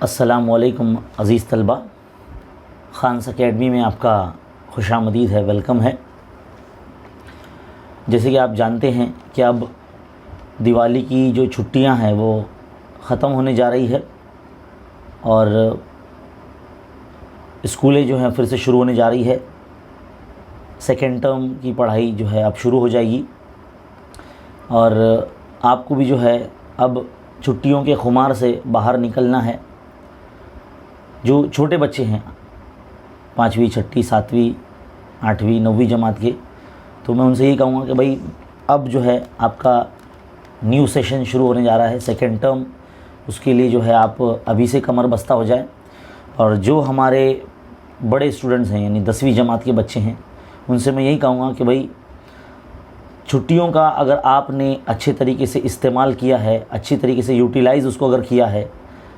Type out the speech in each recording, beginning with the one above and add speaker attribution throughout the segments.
Speaker 1: अस्सलामुअलैकुम अज़ीज़ तलबा, ख़ान्स अकेडमी में आपका खुशामदीद है, वेलकम है। जैसे कि आप जानते हैं कि अब दिवाली की जो छुट्टियां हैं वो ख़त्म होने जा रही है और स्कूलें जो हैं फिर से शुरू होने जा रही है। सेकेंड टर्म की पढ़ाई जो है अब शुरू हो जाएगी और आपको भी जो है अब छुट्टियों के खुमार से बाहर निकलना है। जो छोटे बच्चे हैं 5वीं, 6ठी, 7वीं, 8वीं, 9वीं जमात के, तो मैं उनसे यही कहूँगा कि भाई अब जो है आपका न्यू सेशन शुरू होने जा रहा है, सेकेंड टर्म। उसके लिए जो है आप अभी से कमर बस्ता हो जाए। और जो हमारे बड़े स्टूडेंट्स हैं यानी 10वीं जमात के बच्चे हैं, उनसे मैं यही कहूँगा कि भाई छुट्टियों का अगर आपने अच्छे तरीके से इस्तेमाल किया है, अच्छी तरीके से यूटिलाइज़ उसको अगर किया है,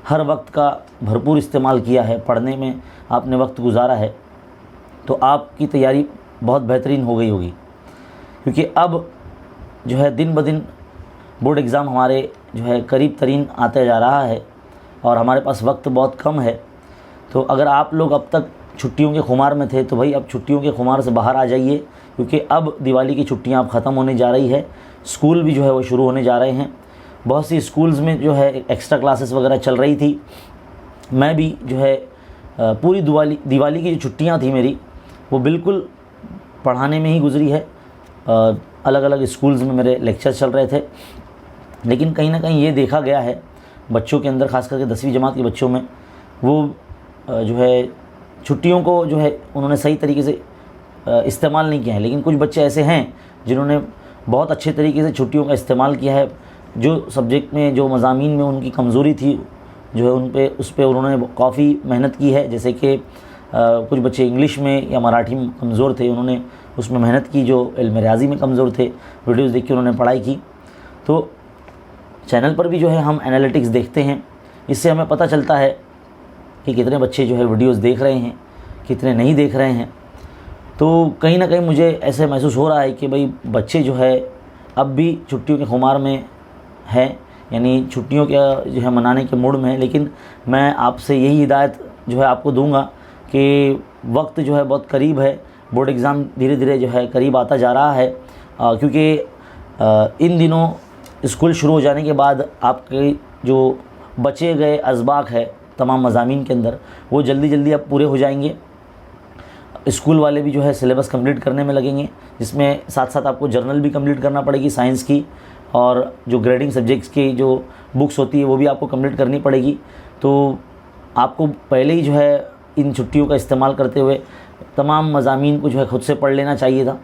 Speaker 1: हर वक्त का भरपूर इस्तेमाल किया है, पढ़ने में आपने वक्त गुजारा है, तो आपकी तैयारी बहुत बेहतरीन हो गई होगी। क्योंकि अब जो है दिन ब दिन बोर्ड एग्ज़ाम हमारे जो है करीब तरीन आते जा रहा है और हमारे पास वक्त बहुत कम है। तो अगर आप लोग अब तक छुट्टियों के खुमार में थे तो भाई अब छुट्टियों के खुमार से बाहर आ जाइए, क्योंकि अब दिवाली की छुट्टियां अब ख़त्म होने जा रही है। स्कूल भी जो है वो शुरू होने जा रहे हैं। बहुत सी स्कूल्स में जो है एक्स्ट्रा क्लासेस वगैरह चल रही थी। मैं भी जो है पूरी दिवाली की जो छुट्टियां थी मेरी, वो बिल्कुल पढ़ाने में ही गुजरी है। अलग अलग स्कूल्स में मेरे लेक्चर चल रहे थे, लेकिन कहीं ना कहीं ये देखा गया है बच्चों के अंदर, ख़ास करके 10वीं जमात के बच्चों में, वो जो है छुट्टियों को जो है उन्होंने सही तरीके से इस्तेमाल नहीं किया है। लेकिन कुछ बच्चे ऐसे हैं जिन्होंने बहुत अच्छे तरीके से छुट्टियों का इस्तेमाल किया है। जो सब्जेक्ट में, जो मज़ामीन में उनकी कमज़ोरी थी, जो है उस पे उन्होंने काफ़ी मेहनत की है। जैसे कि कुछ बच्चे इंग्लिश में या मराठी में कमज़ोर थे, उन्होंने उसमें मेहनत की। जो इल्म रियाज़ी में कमज़ोर थे, वीडियोज़ देख के उन्होंने पढ़ाई की। तो चैनल पर भी जो है हम एनालिटिक्स देखते हैं, इससे हमें पता चलता है कि कितने बच्चे जो है वीडियोज़ देख रहे हैं, कितने नहीं देख रहे हैं। तो कहीं ना कहीं मुझे ऐसे महसूस हो रहा है कि भाई बच्चे जो है अब भी छुट्टियों के खुमार में हैं, यानी छुट्टियों के जो है मनाने के मूड में है। लेकिन मैं आपसे यही हिदायत जो है आपको दूंगा कि वक्त जो है बहुत करीब है, बोर्ड एग्ज़ाम धीरे धीरे जो है करीब आता जा रहा है। क्योंकि इन दिनों स्कूल शुरू हो जाने के बाद आपके जो बचे गए असबाक है तमाम मज़ामीन के अंदर, वो जल्दी जल्दी अब पूरे हो जाएंगे। स्कूल वाले भी जो है सिलेबस कंप्लीट करने में लगेंगे, जिसमें साथ साथ आपको जर्नल भी कंप्लीट करना पड़ेगी साइंस की, और जो ग्रेडिंग सब्जेक्ट्स की जो बुक्स होती है वो भी आपको कंप्लीट करनी पड़ेगी। तो आपको पहले ही जो है इन छुट्टियों का इस्तेमाल करते हुए तमाम मज़ामीन को जो है ख़ुद से पढ़ लेना चाहिए था।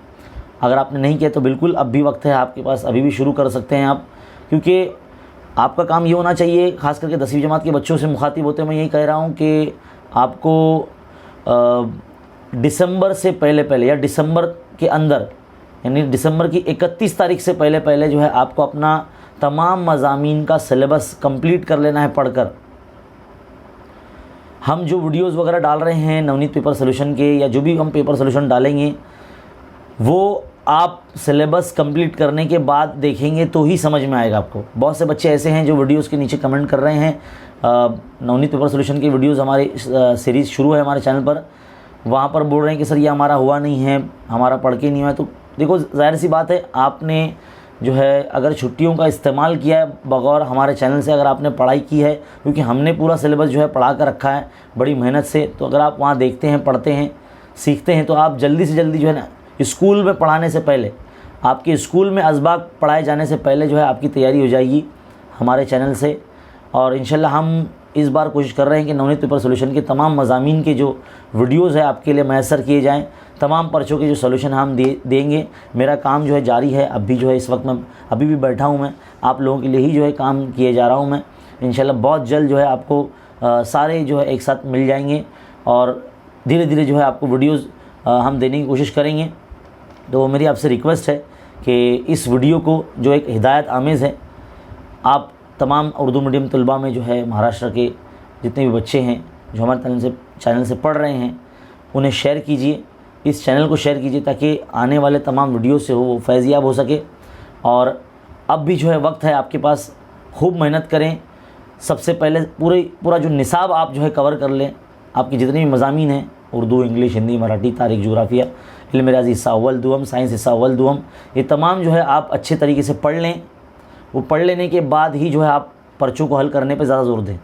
Speaker 1: अगर आपने नहीं किया तो बिल्कुल अब भी वक्त है आपके पास, अभी भी शुरू कर सकते हैं आप। क्योंकि आपका काम ये होना चाहिए, ख़ास करके 10वीं जमात के बच्चों से मुखातिब होते मैं यही कह रहा हूँ कि आपको दिसंबर से पहले या दिसंबर के अंदर, यानी दिसंबर की 31 तारीख से पहले जो है आपको अपना तमाम मज़ामीन का सिलेबस कंप्लीट कर लेना है पढ़कर। हम जो वीडियोस वगैरह डाल रहे हैं नवनीत पेपर सोल्यूशन के, या जो भी हम पेपर सोल्यूशन डालेंगे, वो आप सिलेबस कंप्लीट करने के बाद देखेंगे तो ही समझ में आएगा आपको। बहुत से बच्चे ऐसे हैं जो वीडियोस के नीचे कमेंट कर रहे हैं। नवनीत पेपर सोल्यूशन की वीडियोस हमारी सीरीज़ शुरू है हमारे चैनल पर, वहाँ पर बोल रहे हैं कि सर ये हमारा हुआ नहीं है, हमारा पढ़ के नहीं हुआ है। तो देखो, ज़ाहिर सी बात है, आपने जो है अगर छुट्टियों का इस्तेमाल किया है बगौर हमारे चैनल से, अगर आपने पढ़ाई की है, क्योंकि हमने पूरा सिलेबस जो है पढ़ा कर रखा है बड़ी मेहनत से, तो अगर आप वहाँ देखते हैं, पढ़ते हैं, सीखते हैं, तो आप जल्दी से जल्दी जो है ना स्कूल में पढ़ाने से पहले, आपके स्कूल में असबाक पढ़ाए जाने से पहले जो है आपकी तैयारी हो जाएगी हमारे चैनल से। और इंशाल्लाह हम इस बार कोशिश कर रहे हैं कि नवनीत पेपर सोल्यूशन के तमाम मज़ामीन के जो वीडियोज़ है आपके लिए मैसर किए जाएँ। तमाम पर्चों के जो सोल्यूशन हम देंगे। मेरा काम जो है जारी है, अब भी जो है इस वक्त मैं अभी भी बैठा हूँ, मैं आप लोगों के लिए ही जो है काम किए जा रहा हूँ मैं। इंशाल्लाह बहुत जल्द जो है आपको सारे जो है एक साथ मिल जाएंगे और धीरे धीरे जो है आपको वीडियोज़ हम देने की कोशिश करेंगे। तो मेरी आपसे रिक्वेस्ट है कि इस वीडियो को, जो एक हिदायत आमेज़ है, आप तमाम उर्दू मीडियम तलबा में जो है महाराष्ट्र के जितने भी बच्चे हैं जो हमारे चैनल से पढ़ रहे हैं, उन्हें शेयर कीजिए, इस चैनल को शेयर कीजिए, ताकि आने वाले तमाम वीडियो से वो फैज़याब हो सके। और अब भी जो है वक्त है आपके पास, खूब मेहनत करें, सबसे पहले पूरा जो निसाब आप जो है कवर कर लें। आपकी जितनी भी मज़ामीन हैं, उर्दू, इंग्लिश, हिंदी, मराठी, तारीख़, जोग्राफिया, इल्म रियाज़ी हिस्सा अव्वल दुअम, साइंस हिस्सा अव्वल दुअम, ये तमाम जो है आप अच्छे तरीके से पढ़ लें। वो पढ़ लेने के बाद ही जो है आप पर्चों को हल करने पे ज़्यादा ज़ोर दें।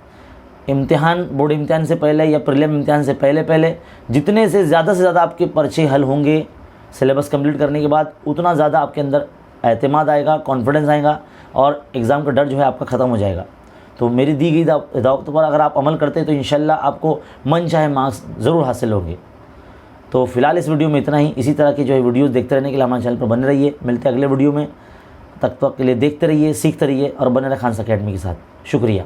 Speaker 1: इम्तिहान, बोर्ड इम्तिहान से पहले या प्रीलिम इम्तिहान से पहले जितने से ज़्यादा आपके पर्चे हल होंगे सिलेबस कंप्लीट करने के बाद, उतना ज़्यादा आपके अंदर एतमाद आएगा, कॉन्फिडेंस आएगा और एग्ज़ाम का डर जो है आपका ख़त्म हो जाएगा। तो मेरी दी गई हिदायतों पर अगर आप अमल करते हैं तो इंशाल्लाह आपको मन चाहे मार्क्स ज़रूर हासिल होंगे। तो फ़िलहाल इस वीडियो में इतना ही। इसी तरह की जो है वीडियोस देखते रहने के लिए हमारे चैनल पर बने रहिए। मिलते हैं अगले वीडियो में, तब तक के लिए देखते रहिए, सीखते रहिए और बने रहे खान अकेडमी के साथ। शुक्रिया।